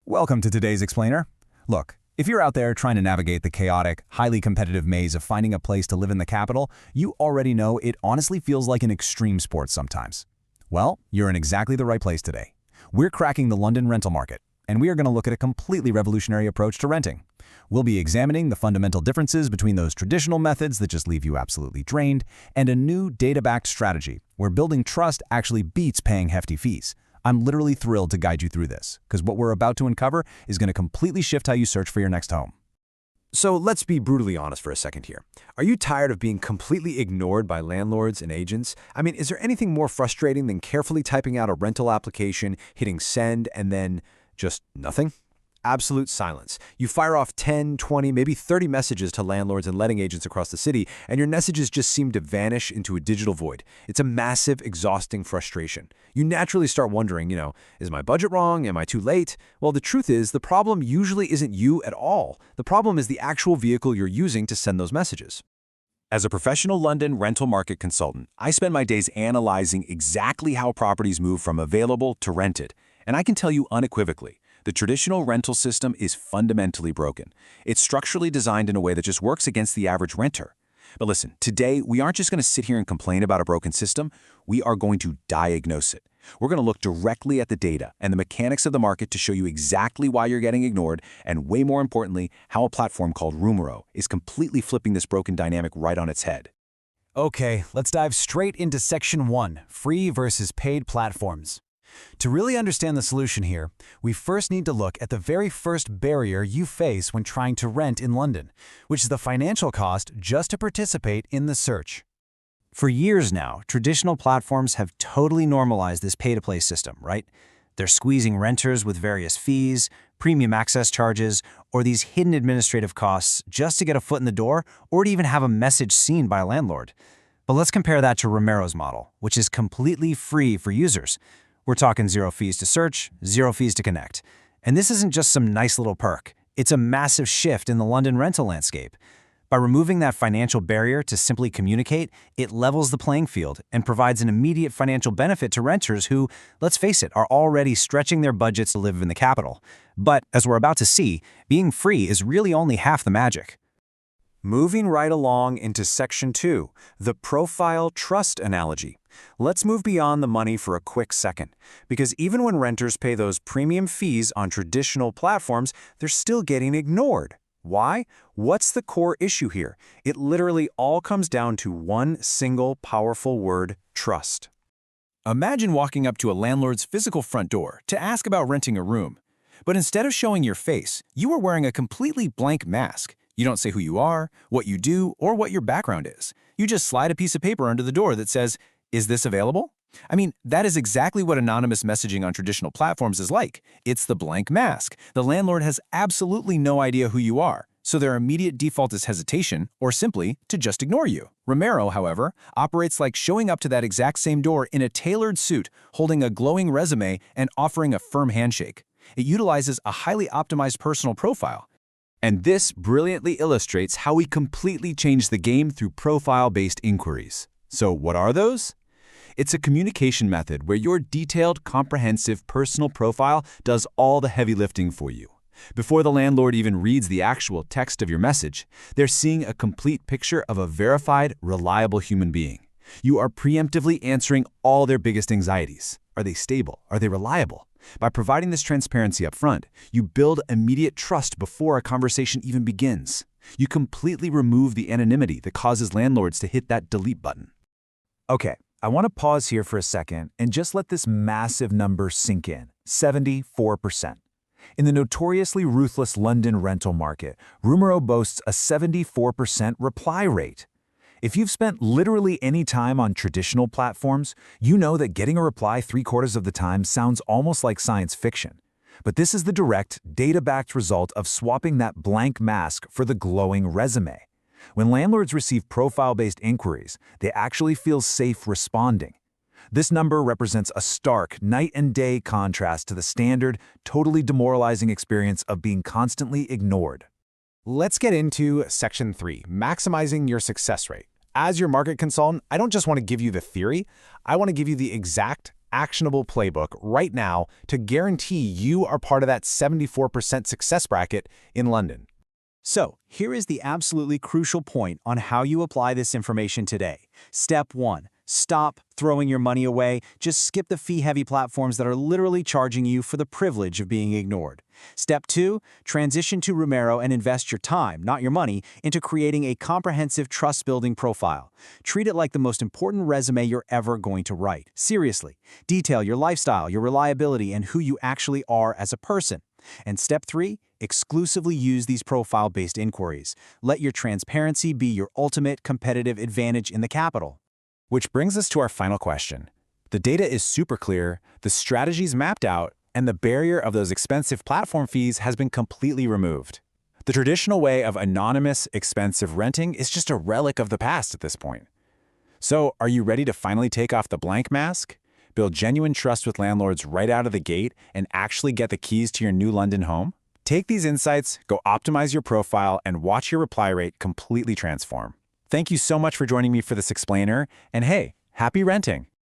Welcome to today's explainer. Look, if you're out there trying to navigate the chaotic, highly competitive maze of finding a place to live in the capital, you already know it honestly feels like an extreme sport sometimes. Well, you're in exactly the right place today. We're cracking the London rental market, and we are going to look at a completely revolutionary approach to renting. We'll be examining the fundamental differences between those traditional methods that just leave you absolutely drained and a new data-backed strategy where building trust actually beats paying hefty fees. I'm literally thrilled to guide you through this, because what we're about to uncover is going to completely shift how you search for your next home. So let's be brutally honest for a second here. Are you tired of being completely ignored by landlords and agents? I mean, is there anything more frustrating than carefully typing out a rental application, hitting send, and then just nothing? Absolute silence. You fire off 10, 20, maybe 30 messages to landlords and letting agents across the city, and your messages just seem to vanish into a digital void. It's a massive, exhausting frustration. You naturally start wondering, is my budget wrong? Am I too late? Well, the truth is, the problem usually isn't you at all. The problem is the actual vehicle you're using to send those messages. As a professional London rental market consultant, I spend my days analyzing exactly how properties move from available to rented. And I can tell you unequivocally, the traditional rental system is fundamentally broken. It's structurally designed in a way that just works against the average renter. But listen, today we aren't just going to sit here and complain about a broken system. We are going to diagnose it. We're going to look directly at the data and the mechanics of the market to show you exactly why you're getting ignored, and way more importantly, how a platform called Roomero is completely flipping this broken dynamic right on its head. Okay, let's dive straight into Section 1, Free versus Paid Platforms. To really understand the solution here, we first need to look at the very first barrier you face when trying to rent in London, which is the financial cost just to participate in the search. For years now, traditional platforms have totally normalized this pay-to-play system, right? They're squeezing renters with various fees, premium access charges, or these hidden administrative costs just to get a foot in the door or to even have a message seen by a landlord. But let's compare that to Roomero's model, which is completely free for users. We're talking zero fees to search, zero fees to connect. And this isn't just some nice little perk. It's a massive shift in the London rental landscape. By removing that financial barrier to simply communicate, it levels the playing field and provides an immediate financial benefit to renters who, let's face it, are already stretching their budgets to live in the capital. But as we're about to see, being free is really only half the magic. Moving right along into Section 2, the profile trust analogy. Let's move beyond the money for a quick second, because even when renters pay those premium fees on traditional platforms, they're still getting ignored. Why? What's the core issue here? It literally all comes down to one single powerful word: trust. Imagine walking up to a landlord's physical front door to ask about renting a room. But instead of showing your face, you are wearing a completely blank mask. You don't say who you are, what you do, or what your background is. You just slide a piece of paper under the door that says, "Is this available?" I mean, that is exactly what anonymous messaging on traditional platforms is like. It's the blank mask. The landlord has absolutely no idea who you are, so their immediate default is hesitation, or simply to just ignore you. Roomero, however, operates like showing up to that exact same door in a tailored suit, holding a glowing resume and offering a firm handshake. It utilizes a highly optimized personal profile. And this brilliantly illustrates how we completely changed the game through profile-based inquiries. So what are those? It's a communication method where your detailed, comprehensive personal profile does all the heavy lifting for you. Before the landlord even reads the actual text of your message, they're seeing a complete picture of a verified, reliable human being. You are preemptively answering all their biggest anxieties. Are they stable? Are they reliable? By providing this transparency up front, you build immediate trust before a conversation even begins. You completely remove the anonymity that causes landlords to hit that delete button. Okay, I want to pause here for a second and just let this massive number sink in: 74%. In the notoriously ruthless London rental market, Roomero boasts a 74% reply rate. If you've spent literally any time on traditional platforms, you know that getting a reply 3/4 of the time sounds almost like science fiction. But this is the direct, data-backed result of swapping that blank mask for the glowing resume. When landlords receive profile-based inquiries, they actually feel safe responding. This number represents a stark, night-and-day contrast to the standard, totally demoralizing experience of being constantly ignored. Let's get into Section 3, maximizing your success rate. As your market consultant, I don't just want to give you the theory, I want to give you the exact actionable playbook right now to guarantee you are part of that 74% success bracket in London. So, here is the absolutely crucial point on how you apply this information today. Step 1. Stop throwing your money away. Just skip the fee-heavy platforms that are literally charging you for the privilege of being ignored. Step 2. Transition to Roomero and invest your time, not your money, into creating a comprehensive trust-building profile. Treat it like the most important resume you're ever going to write. Seriously. Detail your lifestyle, your reliability, and who you actually are as a person. And step 3, exclusively use these profile-based inquiries. Let your transparency be your ultimate competitive advantage in the capital. Which brings us to our final question. The data is super clear, the strategy's mapped out, and the barrier of those expensive platform fees has been completely removed. The traditional way of anonymous, expensive renting is just a relic of the past at this point. So, are you ready to finally take off the blank mask, build genuine trust with landlords right out of the gate, and actually get the keys to your new London home? Take these insights, go optimize your profile, and watch your reply rate completely transform. Thank you so much for joining me for this explainer, and hey, happy renting!